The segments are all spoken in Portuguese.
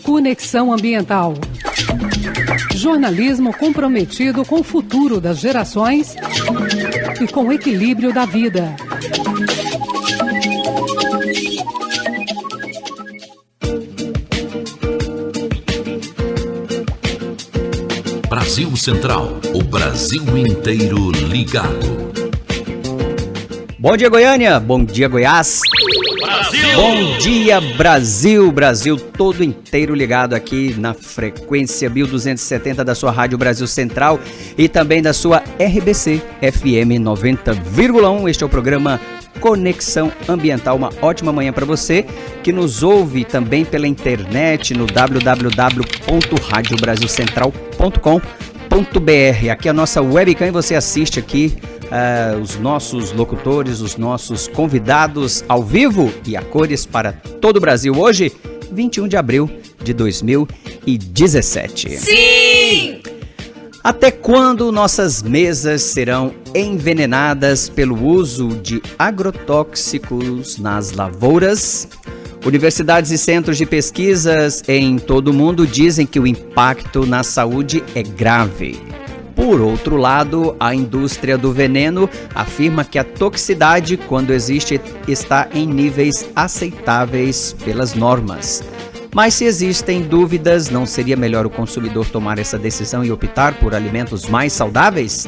Conexão Ambiental. Jornalismo comprometido com o futuro das gerações e com o equilíbrio da vida. Brasil Central, o Brasil inteiro ligado. Bom dia, Goiânia. Bom dia, Goiás. Brasil! Bom dia, Brasil. Brasil todo inteiro ligado aqui na frequência 1270 da sua Rádio Brasil Central e também da sua RBC FM 90,1. Este é o programa Conexão Ambiental. Uma ótima manhã para você que nos ouve também pela internet no www.radiobrasilcentral.com.br. Aqui é a nossa webcam e você assiste aqui os nossos locutores, os nossos convidados ao vivo e a cores para todo o Brasil. Hoje, 21 de abril de 2017. Sim! Até quando nossas mesas serão envenenadas pelo uso de agrotóxicos nas lavouras? Universidades e centros de pesquisas em todo o mundo dizem que o impacto na saúde é grave. Por outro lado, a indústria do veneno afirma que a toxicidade, quando existe, está em níveis aceitáveis pelas normas. Mas se existem dúvidas, não seria melhor o consumidor tomar essa decisão e optar por alimentos mais saudáveis?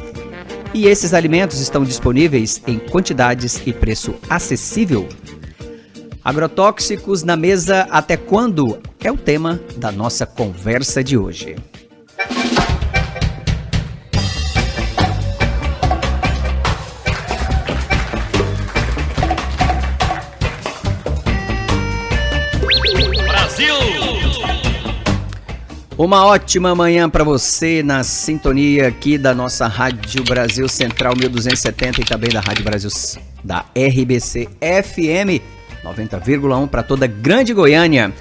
E esses alimentos estão disponíveis em quantidades e preço acessível? Agrotóxicos na mesa até quando? É o tema da nossa conversa de hoje. Uma ótima manhã para você na sintonia aqui da nossa Rádio Brasil Central 1270 e também da Rádio Brasil da RBC FM 90,1 para toda a Grande Goiânia.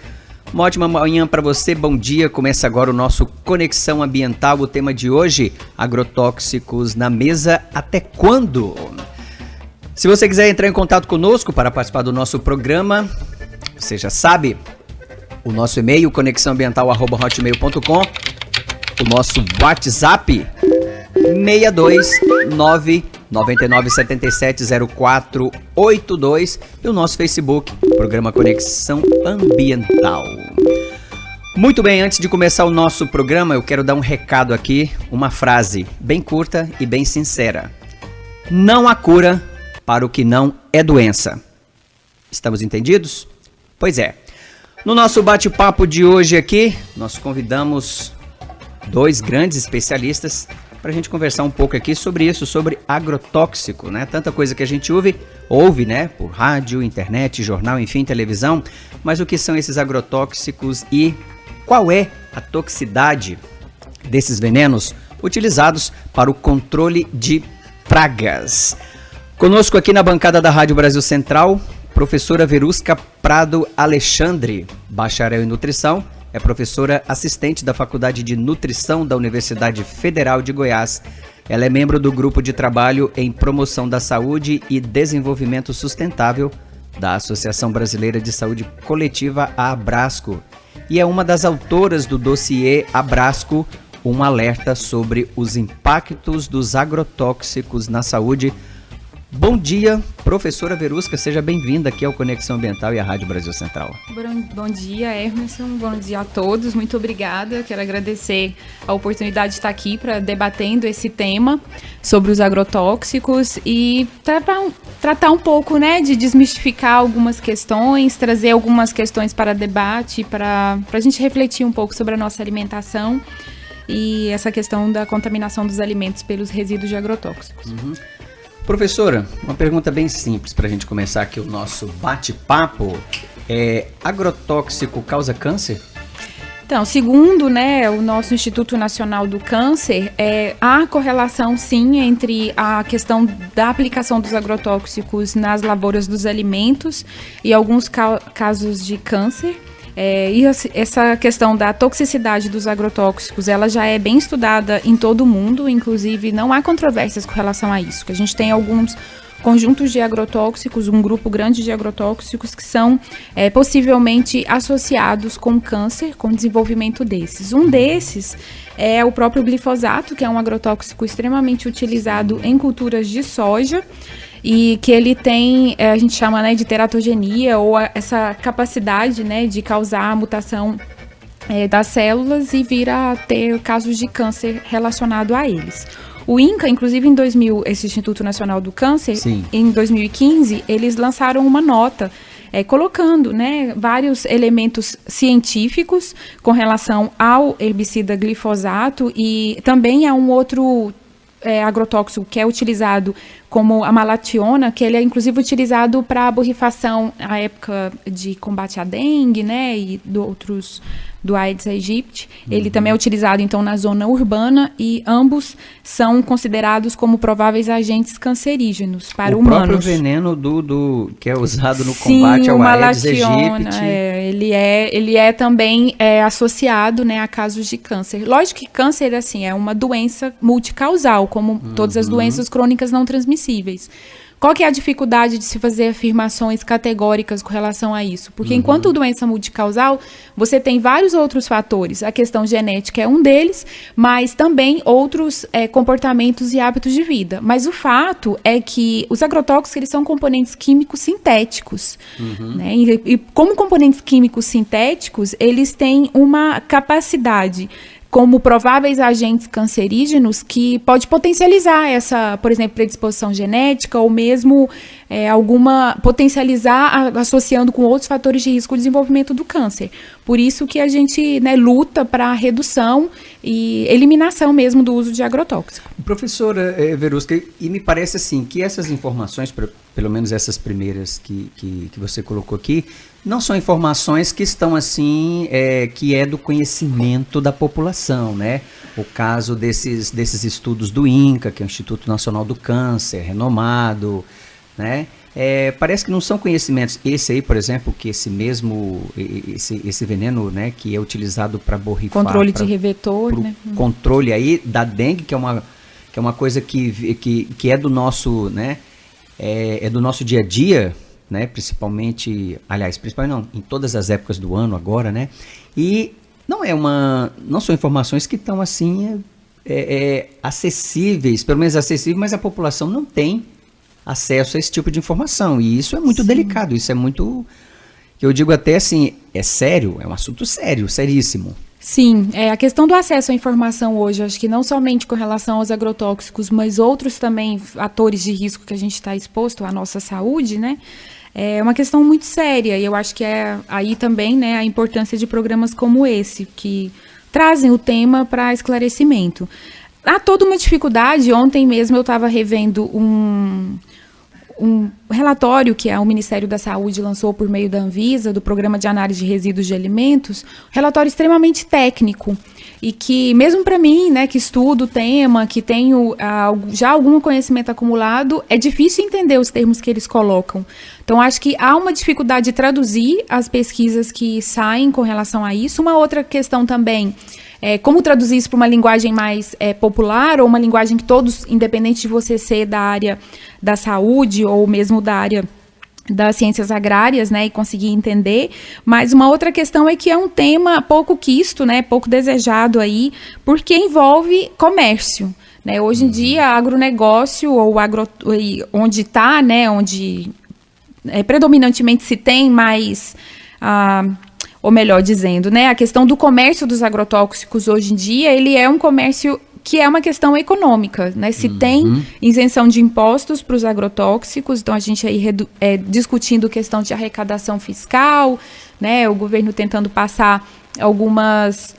Uma ótima manhã para você, bom dia. Começa agora o nosso Conexão Ambiental. O tema de hoje, agrotóxicos na mesa até quando? Se você quiser entrar em contato conosco para participar do nosso programa, você já sabe, o nosso e-mail, conexãoambiental@hotmail.com, o nosso WhatsApp, 629-9977-0482 e o nosso Facebook, programa Conexão Ambiental. Muito bem, antes de começar o nosso programa, eu quero dar um recado aqui, uma frase bem curta e bem sincera. Não há cura para o que não é doença. Estamos entendidos? Pois é. No nosso bate-papo de hoje aqui, nós convidamos dois grandes especialistas para a gente conversar um pouco aqui sobre isso, sobre agrotóxico, né? Tanta coisa que a gente ouve, né? Por rádio, internet, jornal, enfim, televisão. Mas o que são esses agrotóxicos e qual é a toxicidade desses venenos utilizados para o controle de pragas? Conosco aqui na bancada da Rádio Brasil Central, professora Verusca Prado Alexandre, bacharel em nutrição, é professora assistente da Faculdade de Nutrição da Universidade Federal de Goiás. Ela é membro do Grupo de Trabalho em Promoção da Saúde e Desenvolvimento Sustentável da Associação Brasileira de Saúde Coletiva, a Abrasco, e é uma das autoras do dossiê Abrasco, um alerta sobre os impactos dos agrotóxicos na saúde. Bom dia, professora Verusca, seja bem-vinda aqui ao Conexão Ambiental e à Rádio Brasil Central. Bom dia, Emerson, bom dia a todos, muito obrigada. Quero agradecer a oportunidade de estar aqui para debatendo esse tema sobre os agrotóxicos e tratar um pouco, né, de desmistificar algumas questões, trazer algumas questões para debate, para a gente refletir um pouco sobre a nossa alimentação e essa questão da contaminação dos alimentos pelos resíduos de agrotóxicos. Uhum. Professora, uma pergunta bem simples para a gente começar aqui o nosso bate-papo. Agrotóxico causa câncer? Então, segundo, né, o nosso Instituto Nacional do Câncer, há correlação sim entre a questão da aplicação dos agrotóxicos nas lavouras dos alimentos e alguns casos de câncer. E essa questão da toxicidade dos agrotóxicos, ela já é bem estudada em todo o mundo, inclusive não há controvérsias com relação a isso, que a gente tem alguns conjuntos de agrotóxicos, um grupo grande de agrotóxicos que são possivelmente associados com câncer, com o desenvolvimento desses. Um desses é o próprio glifosato, que é um agrotóxico extremamente utilizado em culturas de soja, e que ele tem, a gente chama, né, de teratogenia, ou essa capacidade, né, de causar mutação das células e vir a ter casos de câncer relacionado a eles. O INCA, inclusive em 2000, esse Instituto Nacional do Câncer, Sim. Em 2015, eles lançaram uma nota colocando, né, vários elementos científicos com relação ao herbicida glifosato, e também há um outro agrotóxico que é utilizado como a malationa, que ele é inclusive utilizado para borrifação na época de combate à dengue, né, e do Aedes aegypti. Ele também é utilizado, então, na zona urbana, e ambos são considerados como prováveis agentes cancerígenos para humanos. O próprio veneno que é usado no combate ao Aedes aegypti. Ele é também associado, né, a casos de câncer. Lógico que câncer, assim, é uma doença multicausal, como todas as doenças crônicas não transmissíveis. Qual que é a dificuldade de se fazer afirmações categóricas com relação a isso? Porque enquanto doença multicausal, você tem vários outros fatores. A questão genética é um deles, mas também outros comportamentos e hábitos de vida. Mas o fato é que os agrotóxicos, eles são componentes químicos sintéticos. Né? E como componentes químicos sintéticos, eles têm uma capacidade como prováveis agentes cancerígenos que pode potencializar essa, por exemplo, predisposição genética, ou mesmo potencializar associando com outros fatores de risco o desenvolvimento do câncer. Por isso que a gente, né, luta para a redução e eliminação mesmo do uso de agrotóxico. Professora Verusca, e me parece assim que essas informações, pelo menos essas primeiras que você colocou aqui, não são informações que estão assim, que é do conhecimento da população, né? O caso desses estudos do INCA, que é o Instituto Nacional do Câncer, renomado, né? Parece que não são conhecimentos. Esse aí, por exemplo, que esse veneno, né, que é utilizado para borrifar, controle de revetor, né? Controle aí da dengue, que é uma coisa que é do nosso, né? É do nosso dia a dia, né? Principalmente não, em todas as épocas do ano agora, né? E não são informações que estão assim acessíveis, pelo menos acessíveis, mas a população não tem acesso a esse tipo de informação, e isso é muito delicado, isso é muito, eu digo até assim, é sério, é um assunto sério, seríssimo. Sim, a questão do acesso à informação hoje, acho que não somente com relação aos agrotóxicos, mas outros também fatores de risco que a gente está exposto à nossa saúde, né? É uma questão muito séria, e eu acho que é aí também, né, a importância de programas como esse, que trazem o tema para esclarecimento. Há toda uma dificuldade. Ontem mesmo eu estava revendo um relatório que o Ministério da Saúde lançou por meio da Anvisa, do Programa de Análise de Resíduos de Alimentos, relatório extremamente técnico, e que mesmo para mim, né, que estudo o tema, que tenho já algum conhecimento acumulado, é difícil entender os termos que eles colocam. Então, acho que há uma dificuldade de traduzir as pesquisas que saem com relação a isso. Uma outra questão também como traduzir isso para uma linguagem mais popular, ou uma linguagem que todos, independente de você ser da área da saúde ou mesmo da área das ciências agrárias, né, e conseguir entender. Mas uma outra questão é que é um tema pouco quisto, né, pouco desejado aí, porque envolve comércio. Né? Hoje em dia, agronegócio, ou onde está, né, onde predominantemente se tem mais... ou melhor dizendo, né, a questão do comércio dos agrotóxicos hoje em dia, ele é um comércio que é uma questão econômica, né? Se tem isenção de impostos para os agrotóxicos, então a gente aí discutindo questão de arrecadação fiscal, né, o governo tentando passar algumas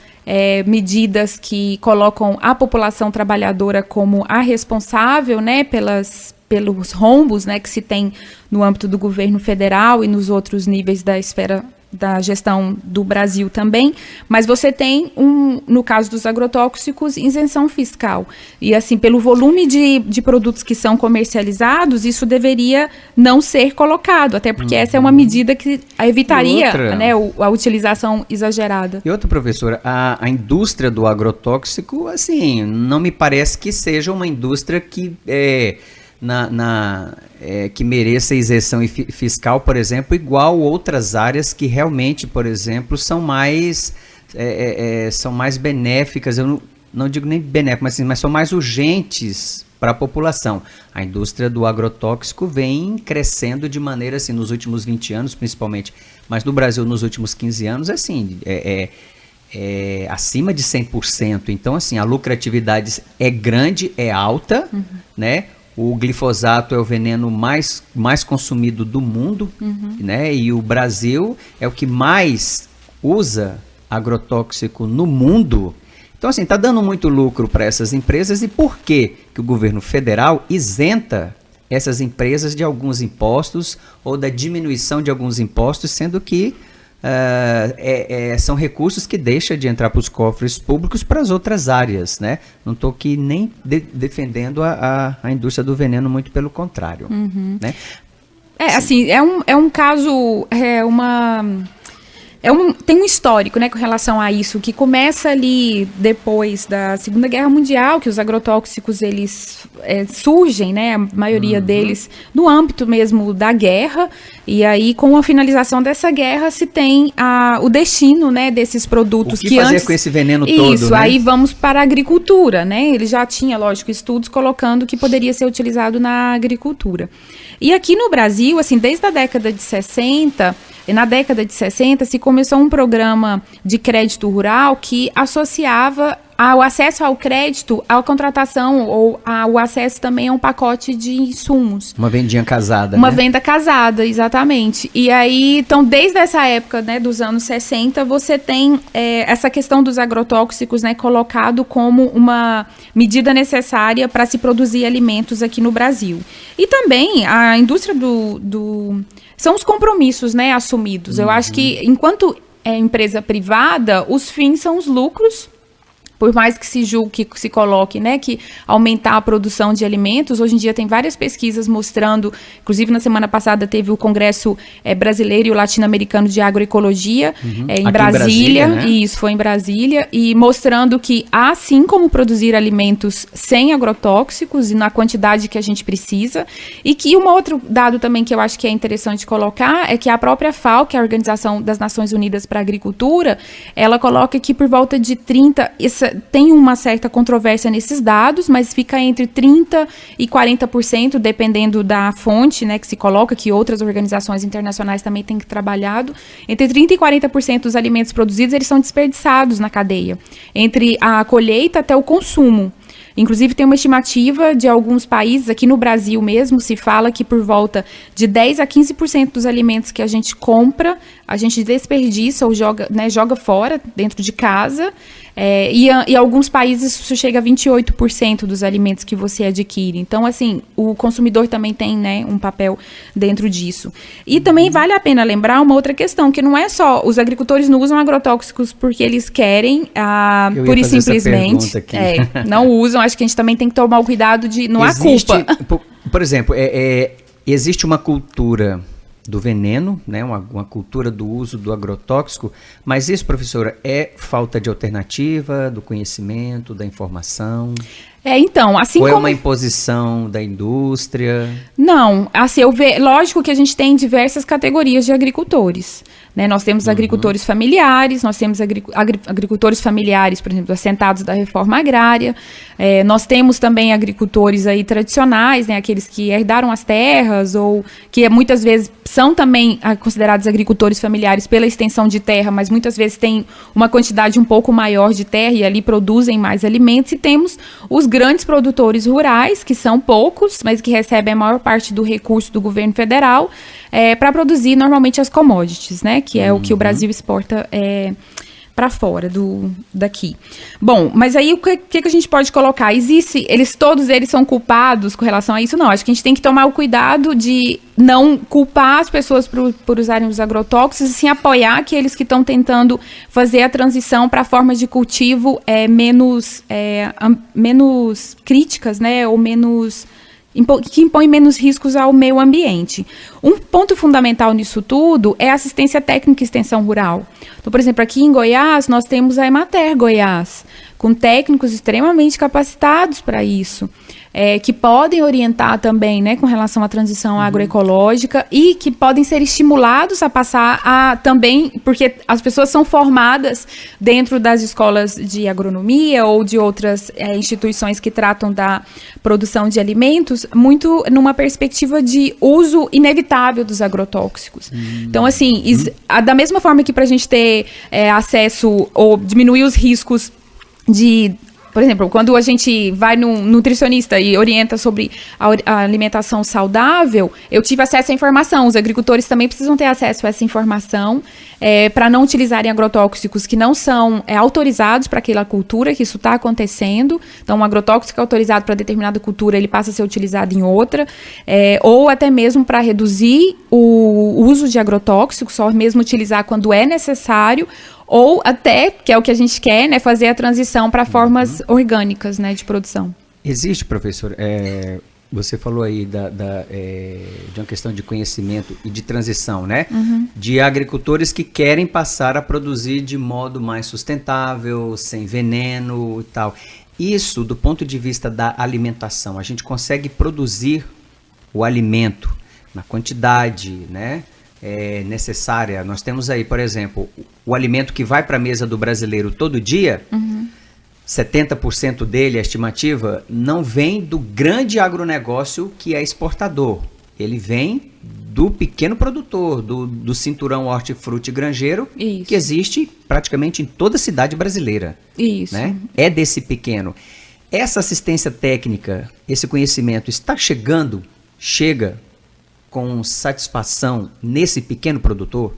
medidas que colocam a população trabalhadora como a responsável, né, pelos rombos, né, que se tem no âmbito do governo federal e nos outros níveis da esfera da gestão do Brasil também, mas você tem, no caso dos agrotóxicos, isenção fiscal. E assim, pelo volume de produtos que são comercializados, isso deveria não ser colocado, até porque essa é uma medida que evitaria, né, a utilização exagerada. E outra, professora, a indústria do agrotóxico, assim, não me parece que seja uma indústria que que mereça isenção fiscal, por exemplo, igual outras áreas que realmente, por exemplo, são mais benéficas. Eu não digo nem benéficas, mas são mais urgentes para a população. A indústria do agrotóxico vem crescendo de maneira assim, nos últimos 20 anos, principalmente, mas no Brasil nos últimos 15 anos, assim, acima de 100%. Então, assim, a lucratividade é grande, é alta, né? O glifosato é o veneno mais consumido do mundo, né? E o Brasil é o que mais usa agrotóxico no mundo. Então, assim, está dando muito lucro para essas empresas. E por que o governo federal isenta essas empresas de alguns impostos ou da diminuição de alguns impostos, sendo que são recursos que deixam de entrar para os cofres públicos para as outras áreas, né? Não estou aqui nem defendendo a indústria do veneno, muito pelo contrário. Né? Assim, é um caso, tem um histórico, né, com relação a isso, que começa ali depois da Segunda Guerra Mundial, que os agrotóxicos, eles surgem, né, a maioria deles, no âmbito mesmo da guerra, e aí com a finalização dessa guerra se tem o destino, né, desses produtos. O que fazer com esse veneno todo, isso, né? Aí vamos para a agricultura, né, ele já tinha, lógico, estudos colocando que poderia ser utilizado na agricultura. E aqui no Brasil, assim, desde a década de 60... Na década de 60, se começou um programa de crédito rural que associava o acesso ao crédito à contratação ou o acesso também a um pacote de insumos. Uma vendinha casada, Uma venda casada, exatamente. E aí, então, desde essa época, né, dos anos 60, você tem essa questão dos agrotóxicos, né, colocado como uma medida necessária para se produzir alimentos aqui no Brasil. E também a indústria são os compromissos, né, assumidos. Eu acho que, enquanto empresa privada, os fins são os lucros. Por mais que se julgue, que se coloque, né, que aumentar a produção de alimentos, hoje em dia tem várias pesquisas mostrando, inclusive na semana passada teve o Congresso Brasileiro e o Latino-Americano de Agroecologia em Brasília, né? E isso foi em Brasília, e mostrando que há sim como produzir alimentos sem agrotóxicos e na quantidade que a gente precisa, e que um outro dado também que eu acho que é interessante colocar é que a própria FAO, que é a Organização das Nações Unidas para a Agricultura, ela coloca que por volta de 30... Tem uma certa controvérsia nesses dados, mas fica entre 30% e 40%, dependendo da fonte, né, que se coloca, que outras organizações internacionais também têm trabalhado. Entre 30% e 40% dos alimentos produzidos, eles são desperdiçados na cadeia, entre a colheita até o consumo. Inclusive, tem uma estimativa de alguns países, aqui no Brasil mesmo, se fala que por volta de 10% a 15% dos alimentos que a gente compra, a gente desperdiça ou joga fora, dentro de casa. E alguns países isso chega a 28% dos alimentos que você adquire. Então, assim, o consumidor também tem, né, um papel dentro disso. E também vale a pena lembrar uma outra questão, que não é só os agricultores não usam agrotóxicos porque eles querem, pura e simplesmente. Não usam. Acho que a gente também tem que tomar o cuidado de... Não há culpa. Por exemplo, existe uma cultura do veneno, né, uma cultura do uso do agrotóxico, mas isso, professora, é falta de alternativa, do conhecimento, da informação? Então, assim ou como... é uma imposição da indústria? Não, assim, lógico que a gente tem diversas categorias de agricultores, né? Nós temos agricultores familiares, nós temos agricultores familiares, por exemplo, assentados da reforma agrária, nós temos também agricultores aí tradicionais, né? Aqueles que herdaram as terras ou que muitas vezes são também considerados agricultores familiares pela extensão de terra, mas muitas vezes têm uma quantidade um pouco maior de terra e ali produzem mais alimentos, e temos os grandes produtores rurais, que são poucos, mas que recebem a maior parte do recurso do governo federal para produzir normalmente as commodities, né? Que é o que o Brasil exporta para fora daqui. Bom, mas aí o que a gente pode colocar? Todos eles são culpados com relação a isso? Não, acho que a gente tem que tomar o cuidado de não culpar as pessoas por usarem os agrotóxicos, e sim apoiar aqueles que estão tentando fazer a transição para formas de cultivo menos críticas, né, ou que impõe menos riscos ao meio ambiente. Um ponto fundamental nisso tudo é a assistência técnica e extensão rural. Então, por exemplo, aqui em Goiás, nós temos a Emater Goiás, com técnicos extremamente capacitados para isso. que podem orientar também, né, com relação à transição agroecológica e que podem ser estimulados a passar a também, porque as pessoas são formadas dentro das escolas de agronomia ou de outras instituições que tratam da produção de alimentos, muito numa perspectiva de uso inevitável dos agrotóxicos. Então, assim, da mesma forma que para a gente ter acesso ou diminuir os riscos de... Por exemplo, quando a gente vai num nutricionista e orienta sobre a alimentação saudável, eu tive acesso à informação. Os agricultores também precisam ter acesso a essa informação para não utilizarem agrotóxicos que não são autorizados para aquela cultura, que isso está acontecendo. Então, um agrotóxico autorizado para determinada cultura, ele passa a ser utilizado em outra. Ou até mesmo para reduzir o uso de agrotóxicos, só mesmo utilizar quando é necessário. Ou até, que é o que a gente quer, né, fazer a transição para formas orgânicas, né, de produção. Existe, professor, você falou aí de uma questão de conhecimento e de transição, né? De agricultores que querem passar a produzir de modo mais sustentável, sem veneno e tal. Isso, do ponto de vista da alimentação, a gente consegue produzir o alimento na quantidade, né, necessária. Nós temos aí, por exemplo, o alimento que vai para a mesa do brasileiro todo dia, 70% dele, a estimativa, não vem do grande agronegócio que é exportador. Ele vem do pequeno produtor, do cinturão hortifruti granjeiro, que existe praticamente em toda cidade brasileira. Isso. Né? É desse pequeno. Essa assistência técnica, esse conhecimento chega com satisfação nesse pequeno produtor?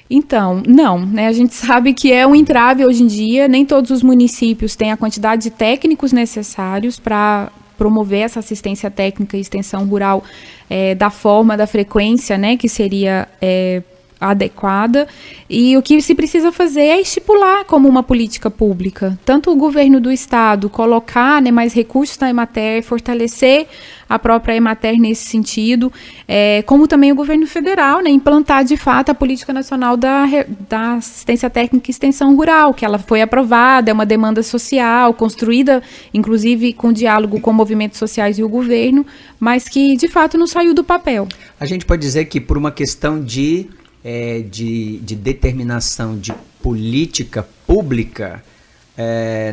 Então, não, né? A gente sabe que é um entrave hoje em dia, nem todos os municípios têm a quantidade de técnicos necessários para promover essa assistência técnica e extensão rural da forma, da frequência, né, que seria adequada, e o que se precisa fazer é estipular como uma política pública, tanto o governo do estado colocar, né, mais recursos na Emater, fortalecer a própria Emater nesse sentido, como também o governo federal, né, implantar de fato a política nacional da assistência técnica e extensão rural, que ela foi aprovada, é uma demanda social, construída inclusive com diálogo com movimentos sociais e o governo, mas que de fato não saiu do papel. A gente pode dizer que por uma questão de determinação de política pública,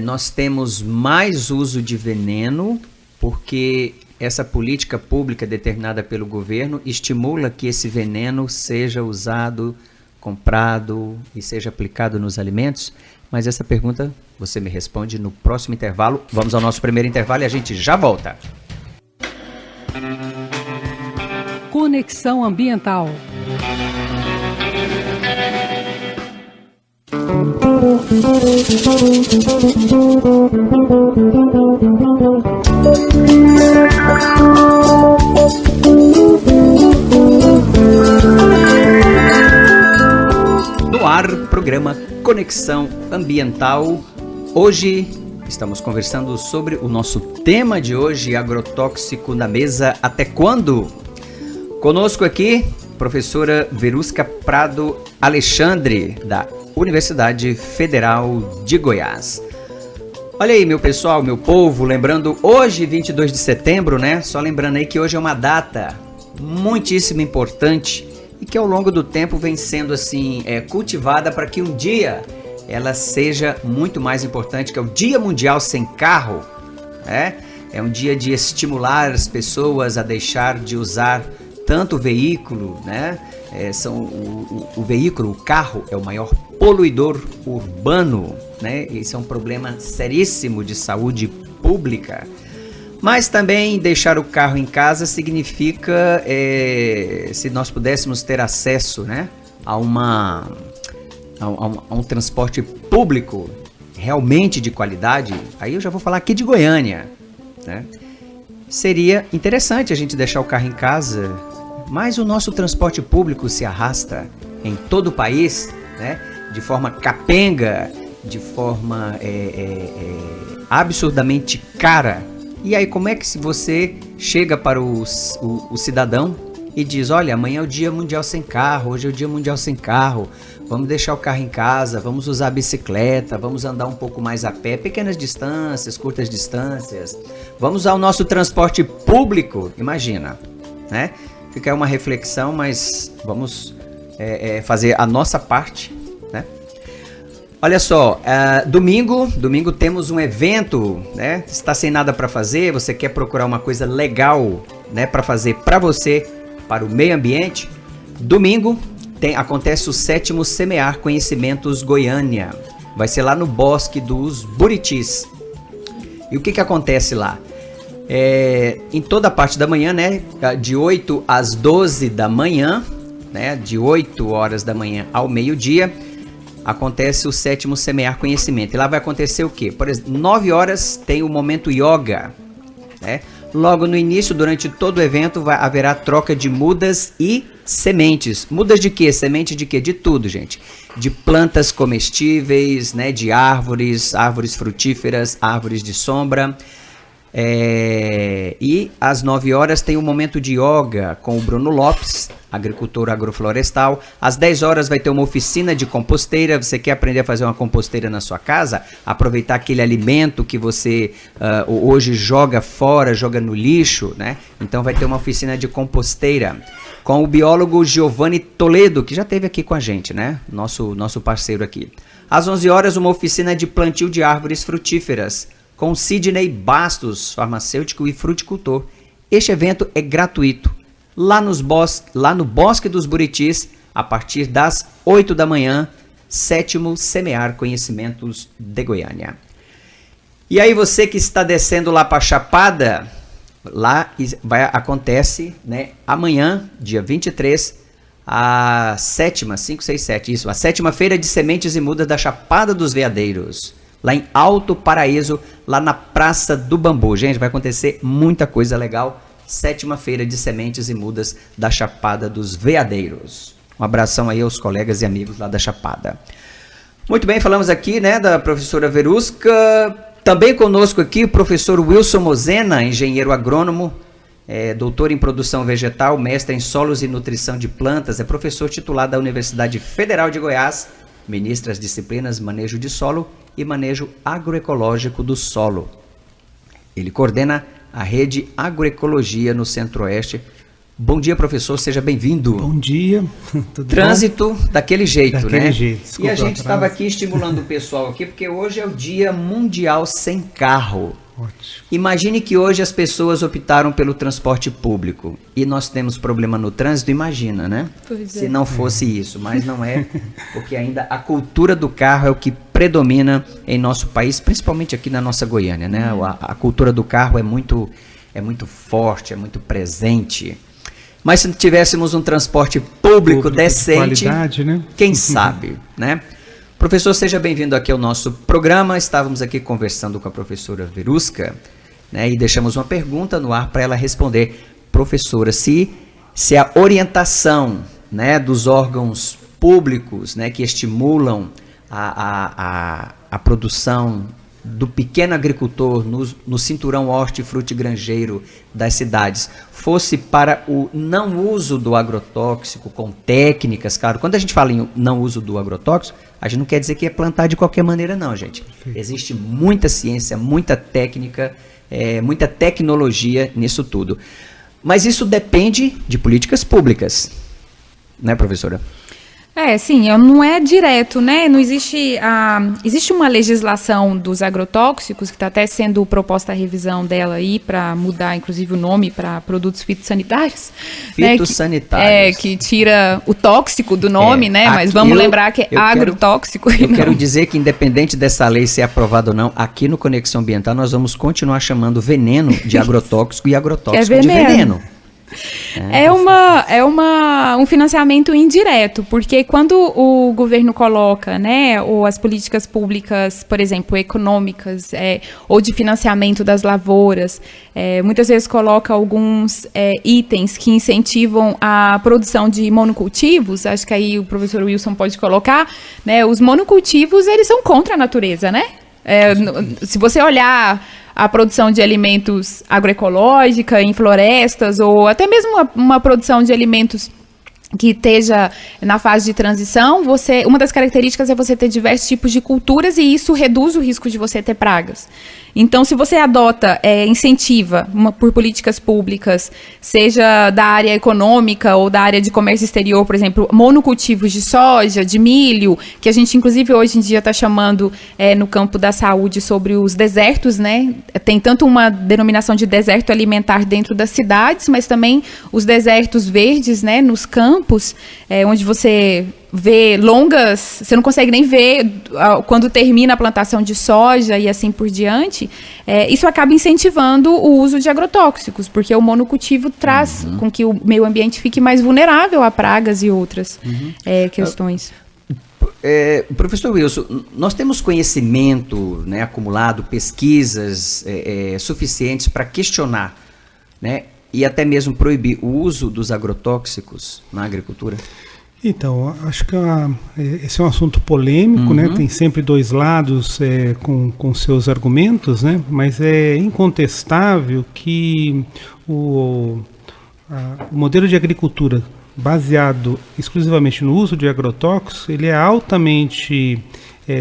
nós temos mais uso de veneno, porque essa política pública determinada pelo governo estimula que esse veneno seja usado, comprado e seja aplicado nos alimentos. Mas essa pergunta você me responde no próximo intervalo. Vamos ao nosso primeiro intervalo e a gente já volta. Conexão Ambiental. No ar, programa Conexão Ambiental. Hoje estamos conversando sobre o nosso tema de hoje, agrotóxico na mesa até quando? Conosco aqui, professora Verusca Prado Alexandre, da Universidade Federal de Goiás. Olha aí, meu pessoal, meu povo, lembrando, hoje, 22 de setembro, né? Só lembrando aí que hoje é uma data muitíssimo importante e que ao longo do tempo vem sendo, assim, cultivada para que um dia ela seja muito mais importante, que é o Dia Mundial Sem Carro, né? É um dia de estimular as pessoas a deixar de usar tanto o veículo, né? O veículo, o carro, é o maior poluidor urbano, né? Esse é um problema seríssimo de saúde pública. Mas também deixar o carro em casa significa, se nós pudéssemos ter acesso, né, a um transporte público realmente de qualidade, aí eu já vou falar aqui de Goiânia, né? Seria interessante a gente deixar o carro em casa, mas o nosso transporte público se arrasta em todo o país, né, de forma capenga, de forma absurdamente cara. E aí, como é que se você chega para o cidadão e diz, olha, amanhã é o Dia Mundial Sem Carro, hoje é o Dia Mundial Sem Carro, vamos deixar o carro em casa, vamos usar a bicicleta, vamos andar um pouco mais a pé, pequenas distâncias, curtas distâncias, vamos usar o nosso transporte público, imagina, né? Fica aí uma reflexão, mas vamos fazer a nossa parte, né? Olha só, domingo temos um evento, né? Está sem nada para fazer, você quer procurar uma coisa legal, né, para fazer para você, para o meio ambiente? Domingo acontece o 7º Semear Conhecimentos Goiânia. Vai ser lá no Bosque dos Buritis. E o que acontece lá? Em toda a parte da manhã, né, de 8 às 12 da manhã, né, de 8 horas da manhã ao meio-dia, acontece o 7º Semear Conhecimento. E lá vai acontecer o quê? Por exemplo, 9 horas tem o momento yoga, né? Logo no início, durante todo o evento, haverá troca de mudas e sementes. Mudas de quê? Semente de quê? De tudo, gente. De plantas comestíveis, né? De árvores frutíferas, árvores de sombra. E às 9 horas tem um momento de yoga com o Bruno Lopes, agricultor agroflorestal. Às 10 horas vai ter uma oficina de composteira. Você quer aprender a fazer uma composteira na sua casa? Aproveitar aquele alimento que você hoje joga fora, joga no lixo, né? Então vai ter uma oficina de composteira com o biólogo Giovanni Toledo, que já esteve aqui com a gente, né? Nosso parceiro aqui. Às 11 horas uma oficina de plantio de árvores frutíferas com Sidney Bastos, farmacêutico e fruticultor. Este evento é gratuito, lá no Bosque dos Buritis, a partir das 8 da manhã, 7º Semear Conhecimentos de Goiânia. E aí você que está descendo lá para a Chapada, lá acontece, né, amanhã, dia 23, a 7ª Feira de Sementes e Mudas da Chapada dos Veadeiros, lá em Alto Paraíso, lá na Praça do Bambu. Gente, vai acontecer muita coisa legal. 7ª Feira de Sementes e Mudas da Chapada dos Veadeiros. Um abração aí aos colegas e amigos lá da Chapada. Muito bem, falamos aqui, né, da professora Verusca. Também conosco aqui o professor Wilson Mosena, engenheiro agrônomo, doutor em produção vegetal, mestre em solos e nutrição de plantas, é professor titular da Universidade Federal de Goiás, ministra as disciplinas manejo de solo e manejo agroecológico do solo. Ele coordena a rede Agroecologia no Centro-Oeste. Bom dia, professor, seja bem-vindo. Bom dia, tudo Trânsito bom? Daquele jeito, daquele né? Jeito. Desculpa, e a gente estava aqui estimulando o pessoal aqui, porque hoje é o Dia Mundial Sem Carro. Ótimo. Imagine que hoje as pessoas optaram pelo transporte público e nós temos problema no trânsito, imagina, né? Se não fosse isso, mas não é, porque ainda a cultura do carro é o que predomina em nosso país, principalmente aqui na nossa Goiânia, né? A cultura do carro é muito forte, é muito presente. Mas se tivéssemos um transporte público decente, de qualidade, né? Quem sabe, né? Professor, seja bem-vindo aqui ao nosso programa. Estávamos aqui conversando com a professora Verusca, né, e deixamos uma pergunta no ar para ela responder. Professora, se a orientação, né, dos órgãos públicos, né, que estimulam a produção do pequeno agricultor no cinturão hortifrutigranjeiro das cidades fosse para o não uso do agrotóxico com técnicas, claro, quando a gente fala em não uso do agrotóxico, a gente não quer dizer que é plantar de qualquer maneira não, gente. Perfeito. Existe muita ciência, muita técnica, muita tecnologia nisso tudo. Mas isso depende de políticas públicas, né, professora? Sim, não é direto, né? Não existe existe uma legislação dos agrotóxicos que está até sendo proposta a revisão dela aí para mudar, inclusive, o nome para produtos fitossanitários. Fitossanitários. Né? Que tira o tóxico do nome, né? Mas vamos lembrar que é agrotóxico. Eu quero dizer que, independente dessa lei ser aprovada ou não, aqui no Conexão Ambiental nós vamos continuar chamando veneno de agrotóxico e agrotóxico de veneno. É um financiamento indireto, porque quando o governo coloca, né, ou as políticas públicas, por exemplo, econômicas, ou de financiamento das lavouras, muitas vezes coloca alguns itens que incentivam a produção de monocultivos, acho que aí o professor Wilson pode colocar, né, os monocultivos, eles são contra a natureza, né? Se você olhar a produção de alimentos agroecológica em florestas, ou até mesmo uma produção de alimentos que esteja na fase de transição, uma das características é você ter diversos tipos de culturas, e isso reduz o risco de você ter pragas. Então, se você adota, incentiva por políticas públicas, seja da área econômica ou da área de comércio exterior, por exemplo, monocultivos de soja, de milho, que a gente, inclusive, hoje em dia está chamando no campo da saúde sobre os desertos, né? Tem tanto uma denominação de deserto alimentar dentro das cidades, mas também os desertos verdes, né, nos campos, onde você vê longas, você não consegue nem ver quando termina a plantação de soja e assim por diante. Isso acaba incentivando o uso de agrotóxicos, porque o monocultivo traz com que o meio ambiente fique mais vulnerável a pragas e outras questões. Professor Wilson, nós temos conhecimento, né, acumulado, pesquisas suficientes para questionar, né, e até mesmo proibir o uso dos agrotóxicos na agricultura? Então, acho que esse é um assunto polêmico, né? Tem sempre dois lados com seus argumentos, né? Mas é incontestável que o modelo de agricultura baseado exclusivamente no uso de agrotóxicos, ele é altamente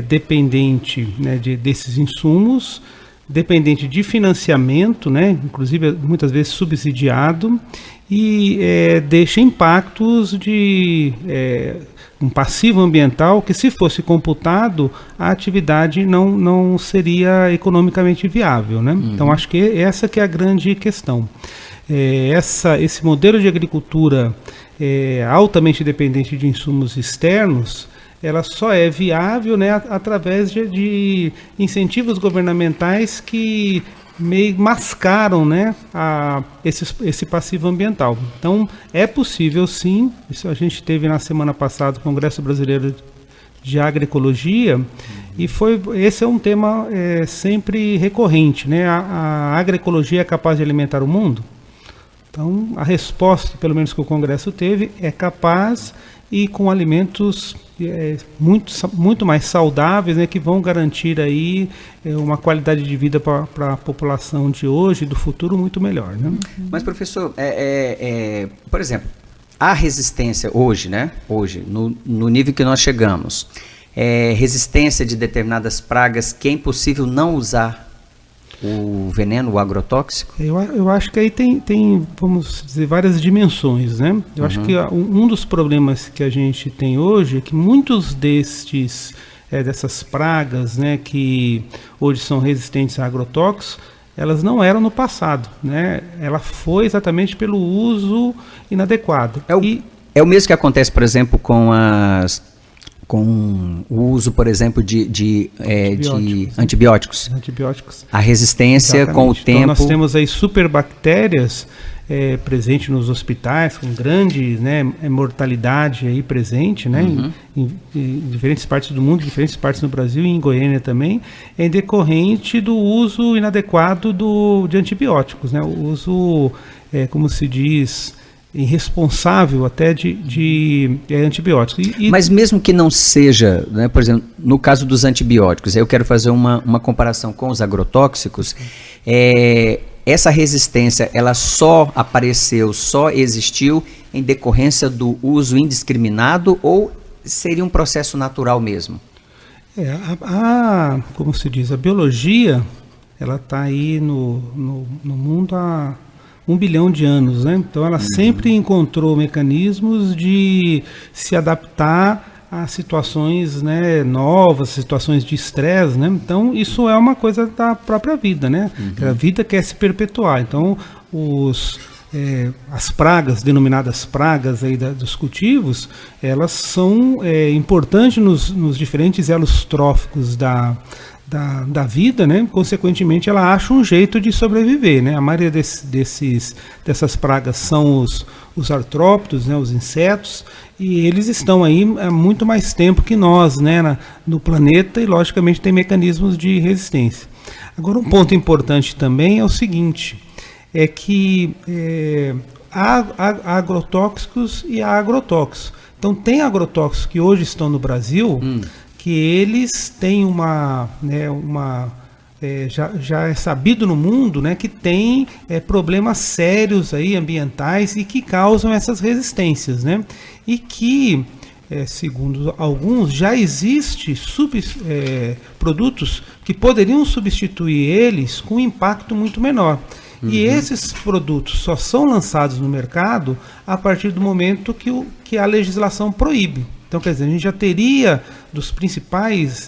dependente, né, desses insumos, dependente de financiamento, né? Inclusive muitas vezes subsidiado, e deixa impactos de um passivo ambiental que, se fosse computado, a atividade não seria economicamente viável, né? Então, acho que essa que é a grande questão. Esse modelo de agricultura altamente dependente de insumos externos, ela só é viável, né, através de incentivos governamentais que meio mascaram, né, esse passivo ambiental. Então, é possível sim, isso a gente teve na semana passada no Congresso Brasileiro de Agroecologia, e esse é um tema sempre recorrente, né? A agroecologia é capaz de alimentar o mundo? Então, a resposta, pelo menos que o Congresso teve, é capaz, e com alimentos muito mais saudáveis, né, que vão garantir aí uma qualidade de vida para a população de hoje e do futuro muito melhor, né? Mas, professor, por exemplo, a resistência hoje, né, no nível que nós chegamos, resistência de determinadas pragas que é impossível não usar o veneno, o agrotóxico? Eu acho que aí tem, vamos dizer, várias dimensões, né? Eu acho que um dos problemas que a gente tem hoje é que muitos dessas pragas, né, que hoje são resistentes a agrotóxicos, elas não eram no passado, né? Ela foi exatamente pelo uso inadequado. É o mesmo que acontece, por exemplo, com o uso, por exemplo, de antibióticos. A resistência, exatamente, com o tempo... Então, nós temos aí superbactérias presentes nos hospitais, com grande, né, mortalidade aí presente, né, em diferentes partes do mundo, diferentes partes no Brasil e em Goiânia também, em decorrente do uso inadequado de antibióticos, né, o uso, como se diz, irresponsável até de antibióticos. Mas mesmo que não seja, né, por exemplo, no caso dos antibióticos, eu quero fazer uma comparação com os agrotóxicos, essa resistência, ela só existiu em decorrência do uso indiscriminado, ou seria um processo natural mesmo? Como se diz, a biologia, ela está aí no mundo há 1 bilhão de anos, né? Então ela sempre encontrou mecanismos de se adaptar a situações, né, novas, situações de estresse, né? Então isso é uma coisa da própria vida, né? A vida quer se perpetuar. Então as pragas, denominadas pragas aí dos cultivos, elas são importantes nos diferentes elos tróficos da vida, né? Consequentemente, ela acha um jeito de sobreviver, né? A maioria dessas pragas são os artrópodes, né? Os insetos, e eles estão aí há muito mais tempo que nós, né? No planeta, e logicamente tem mecanismos de resistência. Agora, um ponto importante também é o seguinte, é que há agrotóxicos e há agrotóxicos. Então, tem agrotóxicos que hoje estão no Brasil, que eles têm uma já é sabido no mundo, né, que tem problemas sérios aí, ambientais e que causam essas resistências, né? E que, segundo alguns, já existem produtos que poderiam substituir eles com um impacto muito menor. E esses produtos só são lançados no mercado a partir do momento que a legislação proíbe. Então, quer dizer, a gente já teria dos principais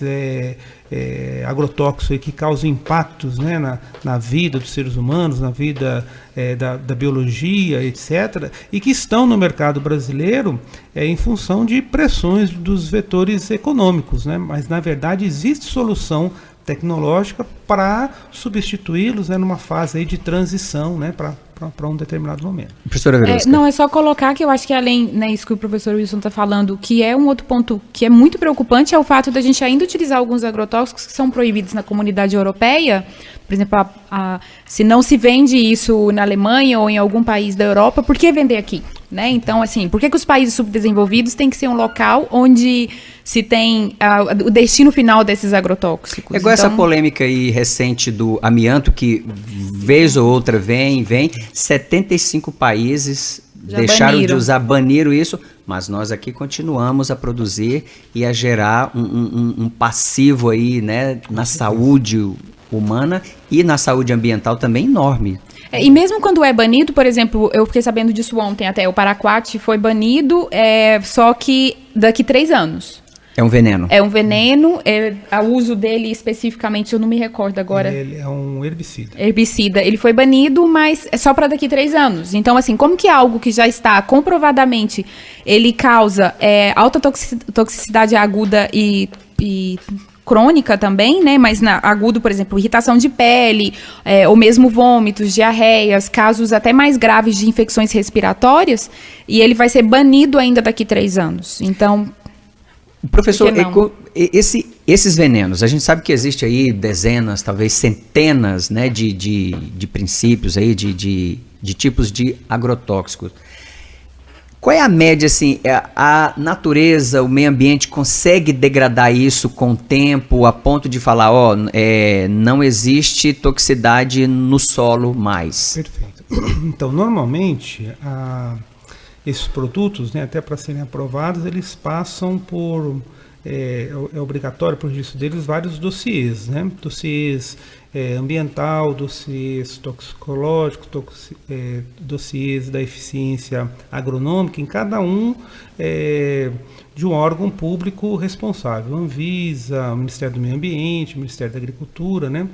agrotóxicos que causam impactos, né, na vida dos seres humanos, na vida da biologia, etc., e que estão no mercado brasileiro em função de pressões dos vetores econômicos, né? Mas, na verdade, existe solução tecnológica para substituí-los, né, numa fase aí de transição, né, para um determinado momento. Professora Verusca. Não, é só colocar que eu acho que além, né, isso que o professor Wilson está falando, que é um outro ponto que é muito preocupante, é o fato da gente ainda utilizar alguns agrotóxicos que são proibidos na comunidade europeia. Por exemplo, se não se vende isso na Alemanha ou em algum país da Europa, por que vender aqui? Né? Então, assim, por que os países subdesenvolvidos têm que ser um local onde se tem o destino final desses agrotóxicos? É igual essa polêmica aí recente do amianto, que vez ou outra vem, 75 países já deixaram de usar, baniram isso, mas nós aqui continuamos a produzir e a gerar um passivo aí, né, na saúde humana e na saúde ambiental também enorme. E mesmo quando é banido, por exemplo, eu fiquei sabendo disso ontem até, o paraquat foi banido, só que daqui 3 anos. É um veneno. É um veneno, o uso dele especificamente, eu não me recordo agora. Ele é um herbicida. Herbicida, ele foi banido, mas é só para daqui 3 anos. Então, assim, como que é algo que já está comprovadamente, ele causa alta toxicidade aguda e crônica também, né? Mas agudo, por exemplo, irritação de pele, ou mesmo vômitos, diarreias, casos até mais graves de infecções respiratórias, e ele vai ser banido ainda daqui 3 anos. Então, professor, esses venenos, a gente sabe que existe aí dezenas, talvez centenas, né, de princípios aí, de tipos de agrotóxicos. Qual é a média, assim, a natureza, o meio ambiente consegue degradar isso com o tempo a ponto de falar, não existe toxicidade no solo mais? Perfeito. Então, normalmente, esses produtos, né, até para serem aprovados, eles passam por, é obrigatório para o registro deles, vários dossiês, né? Dossiês ambiental, dossiês toxicológicos, dossiês da eficiência agronômica, em cada um de um órgão público responsável, Anvisa, o Ministério do Meio Ambiente, o Ministério da Agricultura, né?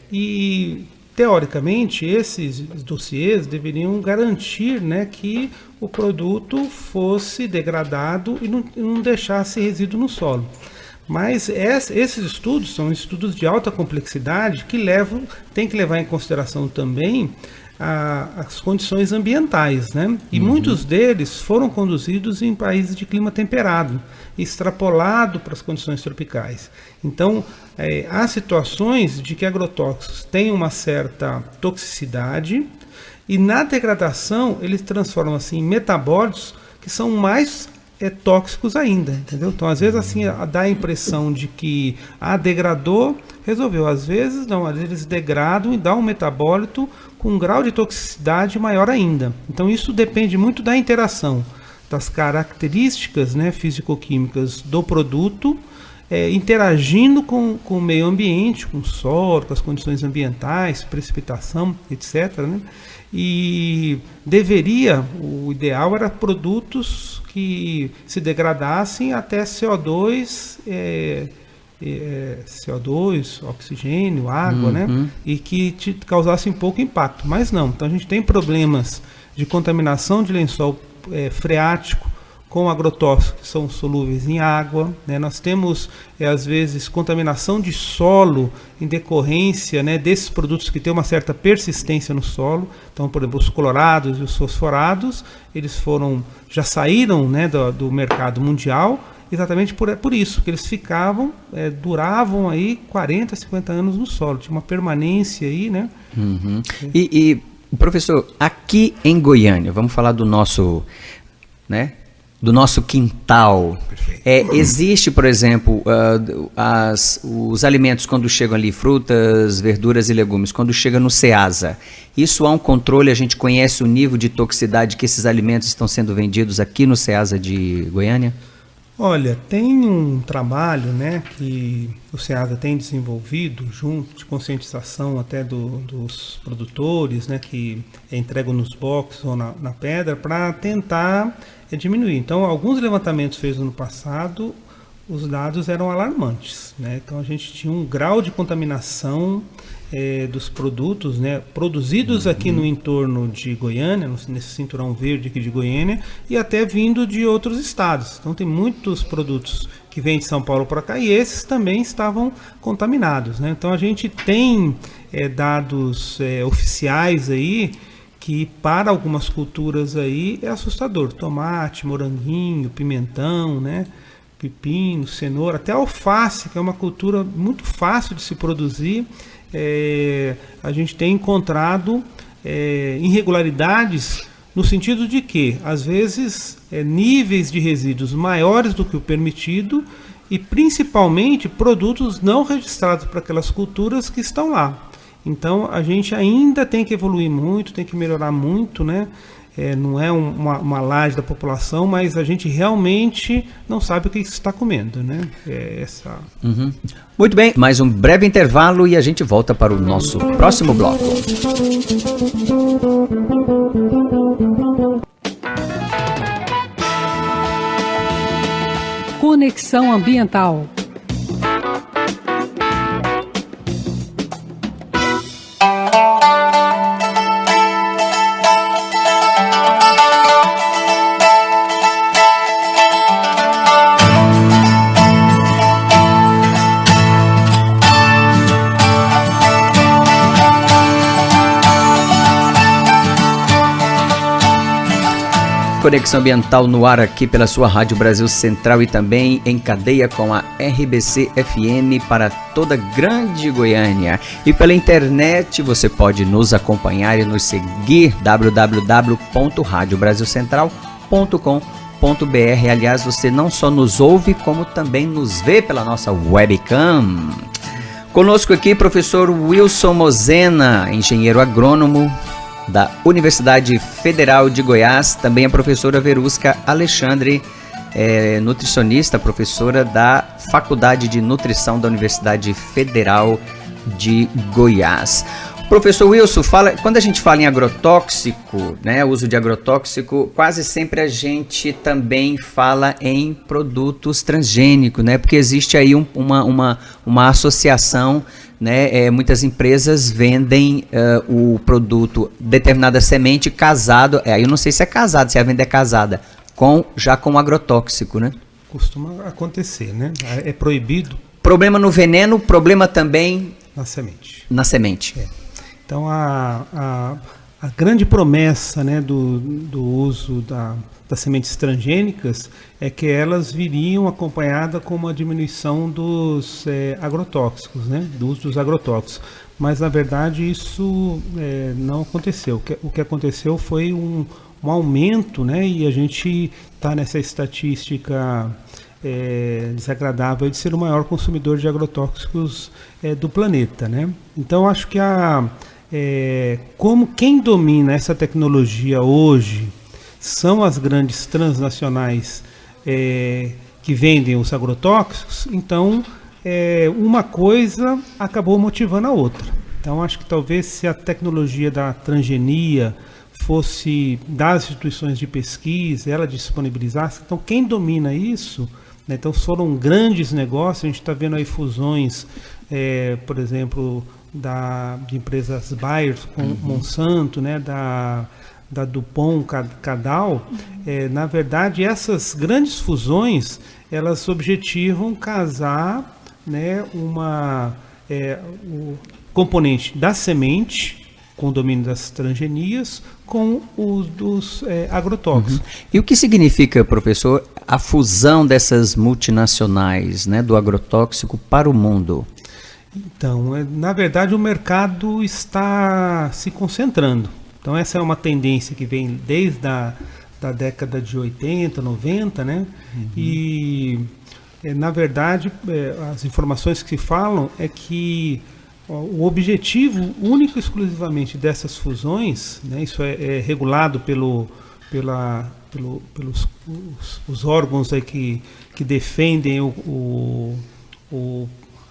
E teoricamente, esses dossiês deveriam garantir, né, que o produto fosse degradado e não deixasse resíduo no solo. Mas esses estudos são estudos de alta complexidade que tem que levar em consideração também as condições ambientais, né? E muitos deles foram conduzidos em países de clima temperado, extrapolado para as condições tropicais. Então, há situações de que agrotóxicos têm uma certa toxicidade e na degradação eles transformam assim, em metabólitos que são mais tóxicos ainda, entendeu? Então, às vezes, assim, dá a impressão de que degradou, resolveu. Às vezes, não, às vezes eles degradam e dão um metabólito com um grau de toxicidade maior ainda. Então, isso depende muito da interação, das características, né, físico-químicas do produto, interagindo com o meio ambiente, com o solo, com as condições ambientais, precipitação, etc., né? E o ideal era produtos que se degradassem até CO2, oxigênio, água, né? E que causassem pouco impacto, mas não. Então a gente tem problemas de contaminação de lençol freático com agrotóxicos que são solúveis em água, né? Nós temos, às vezes, contaminação de solo em decorrência, né, desses produtos que têm uma certa persistência no solo. Então, por exemplo, os clorados e os fosforados, eles já saíram, né, do mercado mundial, exatamente por isso, que eles duravam aí 40, 50 anos no solo, tinha uma permanência aí, né? E professor, aqui em Goiânia, vamos falar do nosso, né, do nosso quintal. Existe, por exemplo, os alimentos quando chegam ali, frutas, verduras e legumes, quando chega no Ceasa, isso há um controle, a gente conhece o nível de toxicidade que esses alimentos estão sendo vendidos aqui no Ceasa de Goiânia? Olha, tem um trabalho, né, que o Ceasa tem desenvolvido junto de conscientização até dos produtores, né, que entregam nos boxes ou na pedra para tentar diminuir. Então, alguns levantamentos feitos no passado, os dados eram alarmantes, né? Então, a gente tinha um grau de contaminação dos produtos, né, produzidos aqui no entorno de Goiânia, nesse cinturão verde aqui de Goiânia, e até vindo de outros estados. Então tem muitos produtos que vêm de São Paulo para cá e esses também estavam contaminados, né? Então a gente tem dados oficiais aí que para algumas culturas aí é assustador. Tomate, moranguinho, pimentão, né? Pepino, cenoura, até alface, que é uma cultura muito fácil de se produzir. A gente tem encontrado irregularidades no sentido de que, às vezes, níveis de resíduos maiores do que o permitido e, principalmente, produtos não registrados para aquelas culturas que estão lá. Então, a gente ainda tem que evoluir muito, tem que melhorar muito, né? Não é uma laje da população, mas a gente realmente não sabe o que está comendo, né? Muito bem, mais um breve intervalo e a gente volta para o nosso próximo bloco. Conexão Ambiental. Conexão Ambiental no ar aqui pela sua Rádio Brasil Central e também em cadeia com a RBC FM para toda a Grande Goiânia. E pela internet você pode nos acompanhar e nos seguir www.radiobrasilcentral.com.br. Aliás, você não só nos ouve como também nos vê pela nossa webcam. Conosco aqui professor Wilson Mosena, engenheiro agrônomo da Universidade Federal de Goiás, também a professora Verusca Alexandre, nutricionista, professora da Faculdade de Nutrição da Universidade Federal de Goiás. Professor Wilson, quando a gente fala em agrotóxico, né, uso de agrotóxico, quase sempre a gente também fala em produtos transgênicos, né, porque existe aí uma associação, né, muitas empresas vendem o produto, determinada semente casado, aí eu não sei se é casado, se a venda é casada, já com agrotóxico, né? Costuma acontecer, né? É proibido. Problema no veneno, problema também na semente. Então a grande promessa, né, do uso das sementes transgênicas é que elas viriam acompanhadas com uma diminuição dos agrotóxicos, né, do uso dos agrotóxicos. Mas na verdade isso não aconteceu. O que aconteceu foi um aumento, né, e a gente está nessa estatística desagradável de ser o maior consumidor de agrotóxicos do planeta, né? Então acho que como quem domina essa tecnologia hoje são as grandes transnacionais que vendem os agrotóxicos, então uma coisa acabou motivando a outra. Então acho que talvez se a tecnologia da transgenia fosse das instituições de pesquisa, ela disponibilizasse, então quem domina isso, né, então foram grandes negócios, a gente está vendo aí fusões, por exemplo, de empresas Bayer com Monsanto, né, da DuPont, Cadal. Na verdade, essas grandes fusões, elas objetivam casar, né, o componente da semente, com o domínio das transgenias, com o dos agrotóxicos. E o que significa, professor, a fusão dessas multinacionais, né, do agrotóxico para o mundo? Então, na verdade, o mercado está se concentrando. Então, essa é uma tendência que vem desde da da década de 80, 90, né? E, na verdade, as informações que se falam é que o objetivo único e exclusivamente dessas fusões, né, isso é regulado pelos os órgãos aí que defendem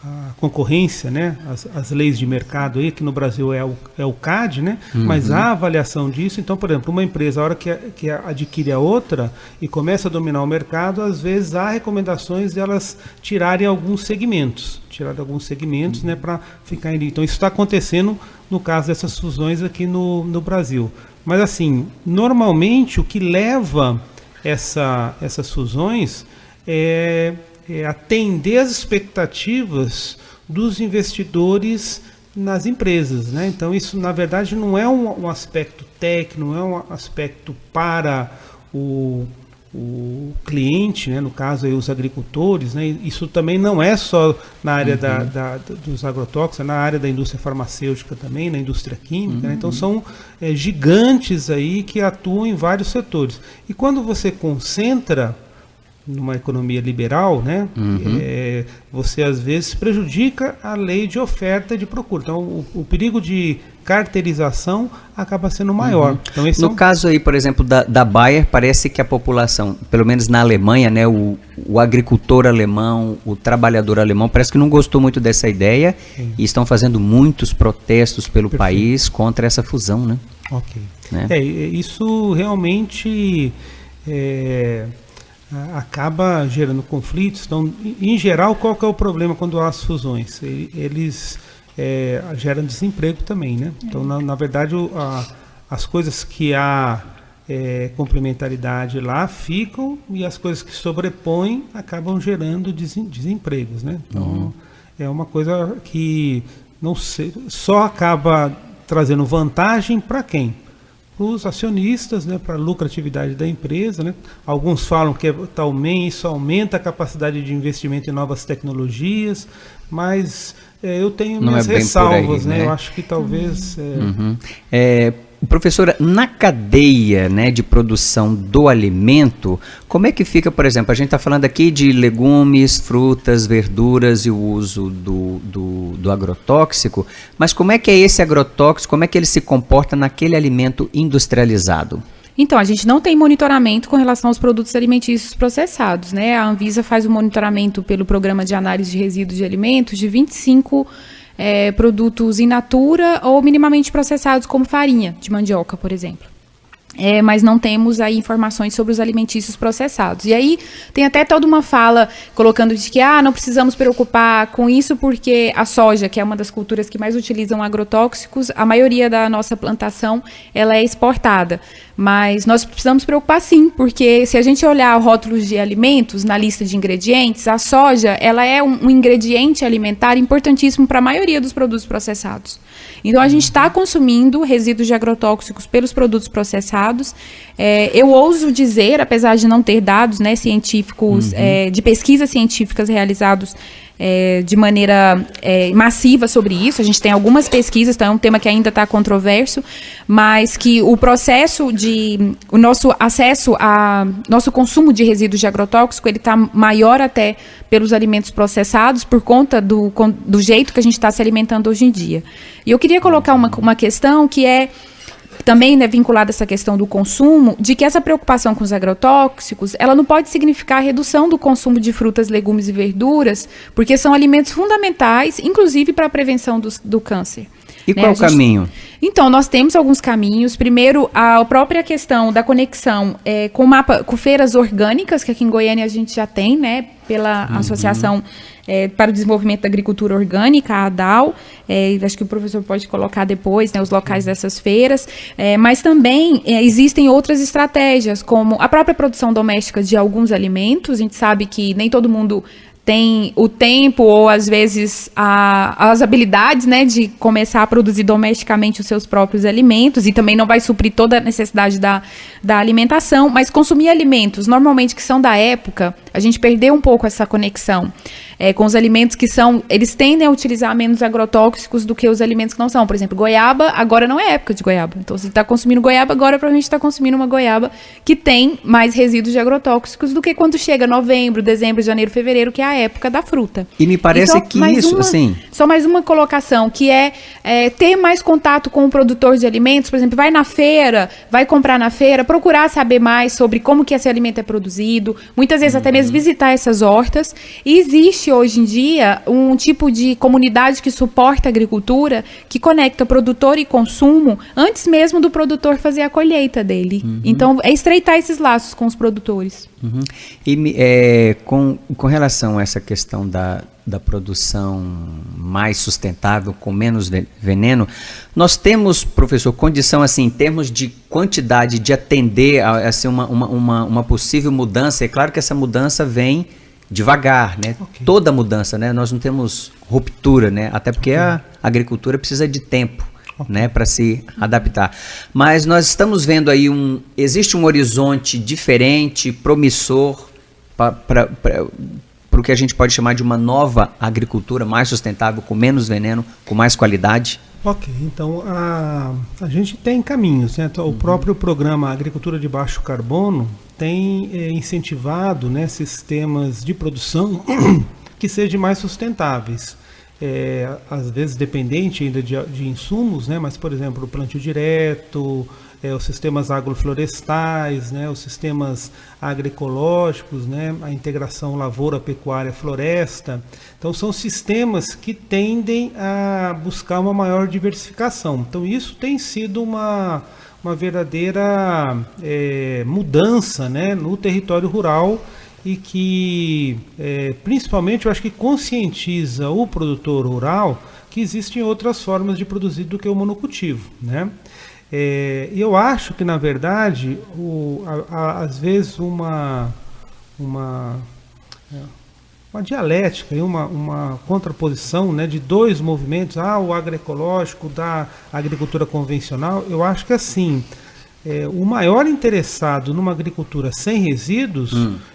a concorrência, né, as leis de mercado aí, que no Brasil é o CAD, né, mas há avaliação disso. Então, por exemplo, uma empresa, a hora que adquire a outra e começa a dominar o mercado, às vezes há recomendações de elas tirarem alguns segmentos, né, para ficar em. Então, isso está acontecendo no caso dessas fusões aqui no Brasil. Mas, assim, normalmente o que leva essas fusões é atender às expectativas dos investidores nas empresas, né? Então isso na verdade não é um aspecto técnico, não é um aspecto para o cliente, né? No caso aí os agricultores, né? Isso também não é só na área dos agrotóxicos, é na área da indústria farmacêutica também, na indústria química, né? Então são gigantes aí que atuam em vários setores. E quando você concentra numa economia liberal, né, você às vezes prejudica a lei de oferta e de procura. Então, o perigo de carteirização acaba sendo maior. Então, no caso aí, por exemplo, da Bayer, parece que a população, pelo menos na Alemanha, né, o agricultor alemão, o trabalhador alemão, parece que não gostou muito dessa ideia. Sim. E estão fazendo muitos protestos pelo país contra essa fusão, né? Ok. Né? Isso realmente acaba gerando conflitos. Então, em geral, qual que é o problema quando há as fusões? Eles geram desemprego também, né? Então, na verdade, as coisas que há complementaridade lá ficam, e as coisas que sobrepõem acabam gerando desempregos, né? Então, é uma coisa que não sei, só acaba trazendo vantagem para quem? Para os acionistas, né, para a lucratividade da empresa, né? Alguns falam que isso aumenta a capacidade de investimento em novas tecnologias, mas eu tenho minhas ressalvas, né? Eu acho que talvez... Professora, na cadeia, né, de produção do alimento, como é que fica, por exemplo, a gente está falando aqui de legumes, frutas, verduras e o uso do agrotóxico, mas como é que é esse agrotóxico, como é que ele se comporta naquele alimento industrializado? Então, a gente não tem monitoramento com relação aos produtos alimentícios processados, né? A Anvisa faz o monitoramento pelo Programa de Análise de Resíduos de Alimentos de 25 produtos in natura ou minimamente processados, como farinha de mandioca, por exemplo. Mas não temos aí informações sobre os alimentícios processados. E aí tem até toda uma fala colocando de que não precisamos preocupar com isso porque a soja, que é uma das culturas que mais utilizam agrotóxicos, a maioria da nossa plantação ela é exportada. Mas nós precisamos preocupar sim, porque se a gente olhar rótulos de alimentos na lista de ingredientes, a soja ela é um ingrediente alimentar importantíssimo para a maioria dos produtos processados. Então a gente está consumindo resíduos de agrotóxicos pelos produtos processados. Eu ouso dizer, apesar de não ter dados, né, científicos, de pesquisas científicas realizados de maneira massiva sobre isso. A gente tem algumas pesquisas, então é um tema que ainda está controverso, mas que o processo o nosso acesso nosso consumo de resíduos de agrotóxico, ele está maior até pelos alimentos processados, por conta do jeito que a gente está se alimentando hoje em dia. E eu queria colocar uma questão que é também, né, vinculada a essa questão do consumo, de que essa preocupação com os agrotóxicos, ela não pode significar a redução do consumo de frutas, legumes e verduras, porque são alimentos fundamentais, inclusive para a prevenção do câncer. E qual o caminho? Então, nós temos alguns caminhos. Primeiro, a própria questão da conexão com feiras orgânicas, que aqui em Goiânia a gente já tem, né, pela Associação para o Desenvolvimento da Agricultura Orgânica, a ADAL. Acho que o professor pode colocar depois, né, os locais dessas feiras. Mas também existem outras estratégias, como a própria produção doméstica de alguns alimentos. A gente sabe que nem todo mundo tem o tempo ou, às vezes, as habilidades, né, de começar a produzir domesticamente os seus próprios alimentos, e também não vai suprir toda a necessidade da alimentação, mas consumir alimentos, normalmente, que são da época, a gente perdeu um pouco essa conexão. com os alimentos que eles tendem a utilizar menos agrotóxicos do que os alimentos que não são. Por exemplo, goiaba, agora não é época de goiaba. Então, se está consumindo goiaba, agora provavelmente está consumindo uma goiaba que tem mais resíduos de agrotóxicos do que quando chega novembro, dezembro, janeiro, fevereiro, que é a época da fruta. E me parece que isso, assim... Só mais uma colocação, que é ter mais contato com o produtor de alimentos. Por exemplo, vai na feira, vai comprar na feira, procurar saber mais sobre como que esse alimento é produzido, muitas vezes até mesmo visitar essas hortas. E existe hoje em dia um tipo de comunidade que suporta a agricultura, que conecta produtor e consumo antes mesmo do produtor fazer a colheita dele. Então, é estreitar esses laços com os produtores. E com relação a essa questão da produção mais sustentável, com menos veneno, nós temos, professor, condição, assim, em termos de quantidade, de atender a assim, uma possível mudança. É claro que essa mudança vem devagar, né? Okay. Toda mudança, né? Nós não temos ruptura, né? Até porque a agricultura precisa de tempo, né, para se adaptar. Mas nós estamos vendo aí existe um horizonte diferente, promissor para o que a gente pode chamar de uma nova agricultura mais sustentável, com menos veneno, com mais qualidade? Ok, então a gente tem caminhos, né? O próprio programa Agricultura de Baixo Carbono tem incentivado, né, sistemas de produção que sejam mais sustentáveis. Às vezes dependente ainda de insumos, né? Mas, por exemplo, o plantio direto, os sistemas agroflorestais, né? Os sistemas agroecológicos, né? A integração lavoura, pecuária, floresta. Então, são sistemas que tendem a buscar uma maior diversificação. Então, isso tem sido uma verdadeira mudança, né? No território rural, e que, principalmente, eu acho que conscientiza o produtor rural que existem outras formas de produzir do que o monocultivo, né? E eu acho que, na verdade, às vezes uma dialética, uma contraposição, né, de dois movimentos, o agroecológico da agricultura convencional, eu acho que, assim, o maior interessado numa agricultura sem resíduos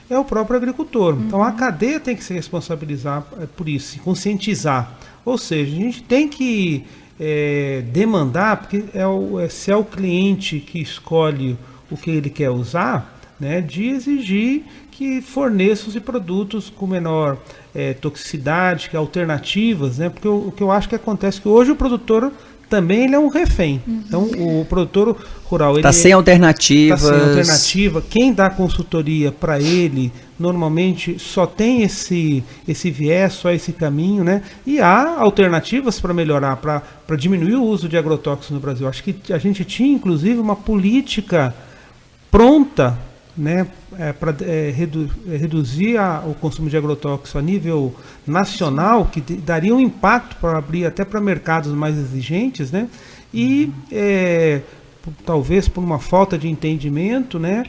é o próprio agricultor. Então a cadeia tem que se responsabilizar por isso, se conscientizar. Ou seja, a gente tem que demandar, porque se é o cliente que escolhe o que ele quer usar, né, de exigir que forneça os produtos com menor toxicidade, que alternativas, né, porque o que eu acho que acontece é que hoje o produtor também ele é um refém. Então, o produtor rural... Está sem alternativas. Está sem alternativa. Quem dá consultoria para ele, normalmente, só tem esse viés, só esse caminho, né? E há alternativas para melhorar, para diminuir o uso de agrotóxicos no Brasil. Acho que a gente tinha, inclusive, uma política pronta, né, para reduzir o consumo de agrotóxicos a nível nacional, que daria um impacto para abrir até para mercados mais exigentes, né? E talvez por uma falta de entendimento, né,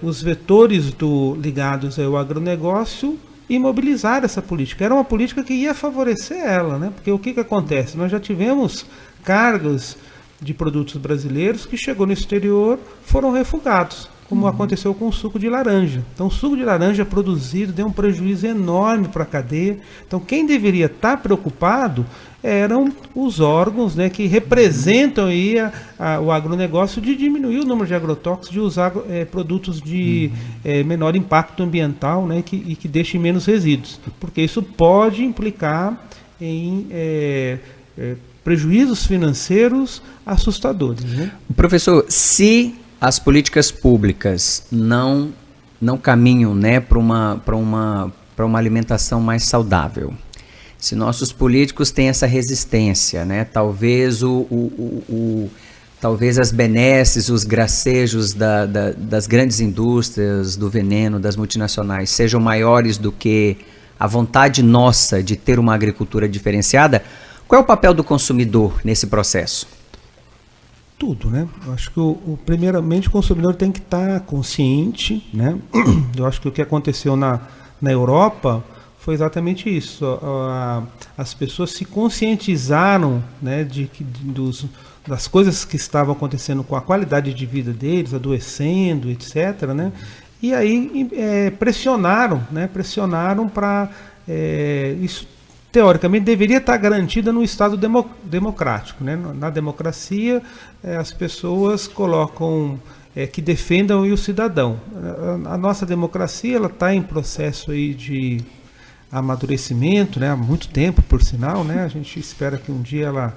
os vetores ligados ao agronegócio imobilizaram essa política. Era uma política que ia favorecer ela, né? Porque o que acontece? Nós já tivemos cargas de produtos brasileiros que chegou no exterior, foram refugados, como aconteceu com o suco de laranja. Então, o suco de laranja produzido deu um prejuízo enorme para a cadeia. Então, quem deveria estar preocupado eram os órgãos, né, que representam aí o agronegócio, de diminuir o número de agrotóxicos, de usar produtos de menor impacto ambiental, né, e que deixem menos resíduos, porque isso pode implicar em prejuízos financeiros assustadores, né? Professor, se as políticas públicas não caminham, né, para uma alimentação mais saudável, se nossos políticos têm essa resistência, né, talvez talvez as benesses, os gracejos das grandes indústrias, do veneno, das multinacionais, sejam maiores do que a vontade nossa de ter uma agricultura diferenciada, qual é o papel do consumidor nesse processo? Tudo, né? Eu acho que primeiramente o consumidor tem que estar consciente, né? Eu acho que o que aconteceu na Europa foi exatamente isso. As pessoas se conscientizaram, né, das coisas que estavam acontecendo com a qualidade de vida deles, adoecendo, etc., né? E aí pressionaram para isso teoricamente deveria estar garantida no Estado democrático, né? Na democracia, as pessoas colocam que defendam o cidadão. A nossa democracia ela está em processo aí de amadurecimento, né? Há muito tempo, por sinal, né? A gente espera que um dia ela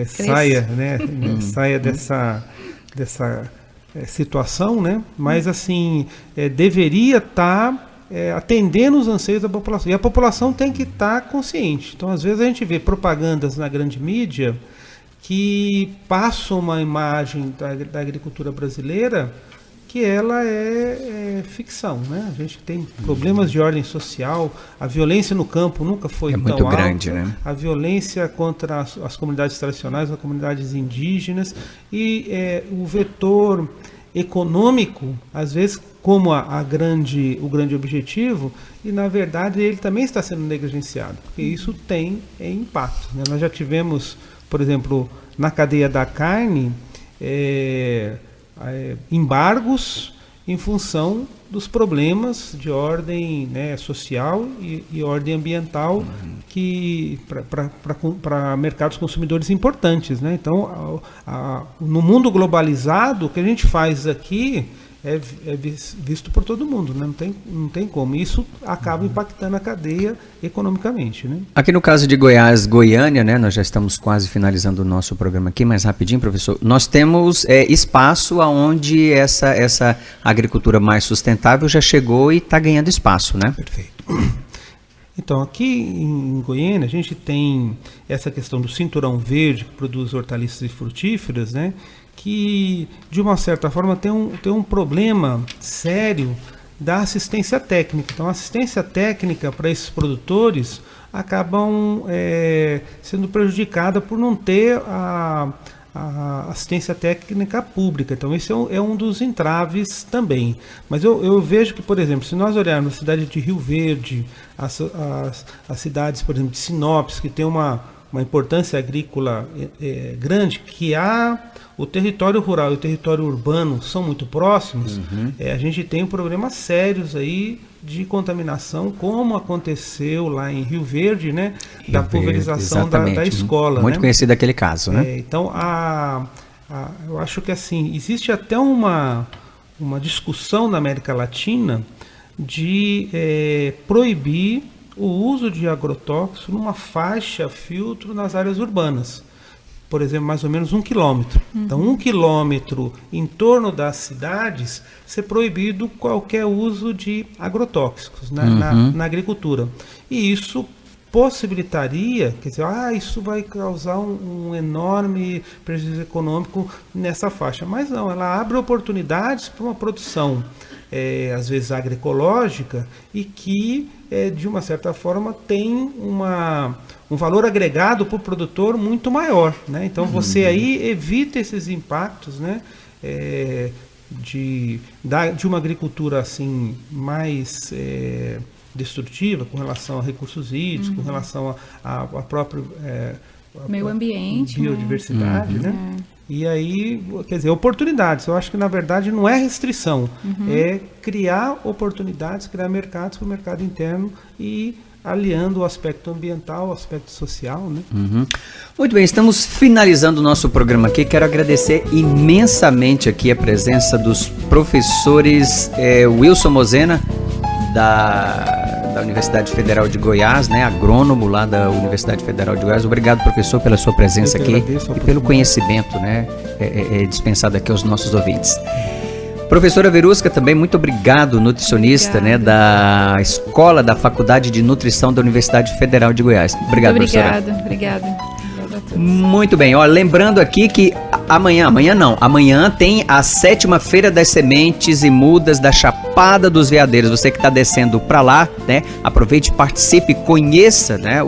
saia, né? Saia dessa situação, né? Mas assim deveria estar atendendo os anseios da população. E a população tem que estar consciente. Então, às vezes, a gente vê propagandas na grande mídia que passam uma imagem da agricultura brasileira que ela é ficção, né? A gente tem problemas de ordem social, a violência no campo nunca foi tão muito alta, grande, né? A violência contra as comunidades tradicionais, as comunidades indígenas e o vetor econômico, às vezes, como o grande objetivo, e na verdade ele também está sendo negligenciado, porque isso tem impacto, né? Nós já tivemos, por exemplo, na cadeia da carne, embargos em função dos problemas de ordem, né, social e ordem ambiental para mercados consumidores importantes, né? Então, no mundo globalizado, o que a gente faz aqui é visto por todo mundo, né? Não tem como. Isso acaba impactando a cadeia economicamente, né? Aqui no caso de Goiás, Goiânia, né? Nós já estamos quase finalizando o nosso programa aqui, mas rapidinho, professor. Nós temos espaço onde essa agricultura mais sustentável já chegou e está ganhando espaço, né? Perfeito. Então, aqui em Goiânia, a gente tem essa questão do cinturão verde, que produz hortaliças e frutíferas, né? Que, de uma certa forma, tem um problema sério da assistência técnica. Então, a assistência técnica para esses produtores acabam sendo prejudicada por não ter a assistência técnica pública. Então, esse é um dos entraves também. Mas eu vejo que, por exemplo, se nós olharmos a cidade de Rio Verde, as cidades, por exemplo, de Sinop, que tem uma importância agrícola grande, que o território rural e o território urbano são muito próximos, a gente tem problemas sérios aí de contaminação, como aconteceu lá em Rio Verde, né? Da pulverização da escola. Muito, né? conhecido aquele caso, né? Então, eu acho que assim, existe até uma discussão na América Latina de proibir o uso de agrotóxico numa faixa filtro nas áreas urbanas. Por exemplo, mais ou menos 1 quilômetro. Então, 1 quilômetro em torno das cidades ser proibido qualquer uso de agrotóxicos na agricultura. E isso possibilitaria, quer dizer, isso vai causar um enorme prejuízo econômico nessa faixa. Mas não, ela abre oportunidades para uma produção, às vezes agroecológica, e que, de uma certa forma, tem um valor agregado para o produtor muito maior, né? Então, você aí evita esses impactos, né? De uma agricultura assim, mais destrutiva com relação a recursos hídricos, com relação a próprio meio ambiente, biodiversidade, né? E aí, quer dizer, oportunidades. Eu acho que, na verdade, não é restrição, é criar oportunidades, criar mercados para o mercado interno e aliando o aspecto ambiental, o aspecto social, né? Muito bem, estamos finalizando o nosso programa aqui. Quero agradecer imensamente aqui a presença dos professores Wilson Mosena, da Universidade Federal de Goiás, né, agrônomo lá da Universidade Federal de Goiás. Obrigado, professor, pela sua presença aqui e pelo conhecimento, né, dispensado aqui aos nossos ouvintes. Professora Verusca, também muito obrigado, nutricionista, né, da Escola da Faculdade de Nutrição da Universidade Federal de Goiás. Obrigado, professora. Obrigada a todos. Muito bem, lembrando aqui que amanhã tem a 7ª Feira das Sementes e Mudas da Chapada dos Veadeiros. Você que está descendo para lá, né, aproveite, participe, conheça, né,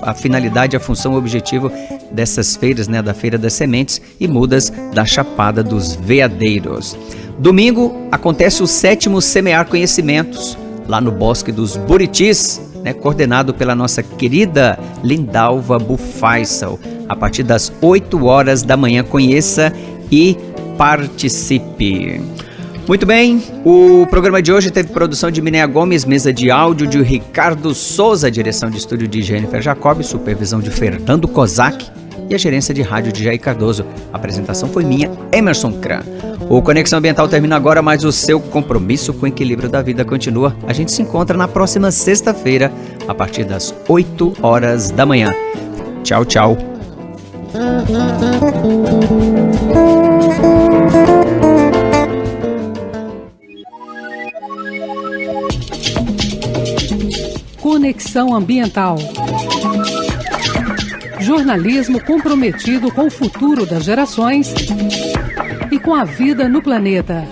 a finalidade, a função, o objetivo dessas feiras, né, da Feira das Sementes e Mudas da Chapada dos Veadeiros. Domingo acontece o 7º Semear Conhecimentos, lá no Bosque dos Buritis, né, coordenado pela nossa querida Lindalva Bufaisal, a partir das 8 horas da manhã. Conheça e participe. Muito bem, o programa de hoje teve produção de Minéia Gomes, mesa de áudio de Ricardo Souza, direção de estúdio de Jennifer Jacob, supervisão de Fernando Kozak e a gerência de rádio de Jair Cardoso. A apresentação foi minha, Emerson Kran. O Conexão Ambiental termina agora, mas o seu compromisso com o equilíbrio da vida continua. A gente se encontra na próxima sexta-feira, a partir das 8 horas da manhã. Tchau, tchau. Conexão Ambiental. Jornalismo comprometido com o futuro das gerações e com a vida no planeta.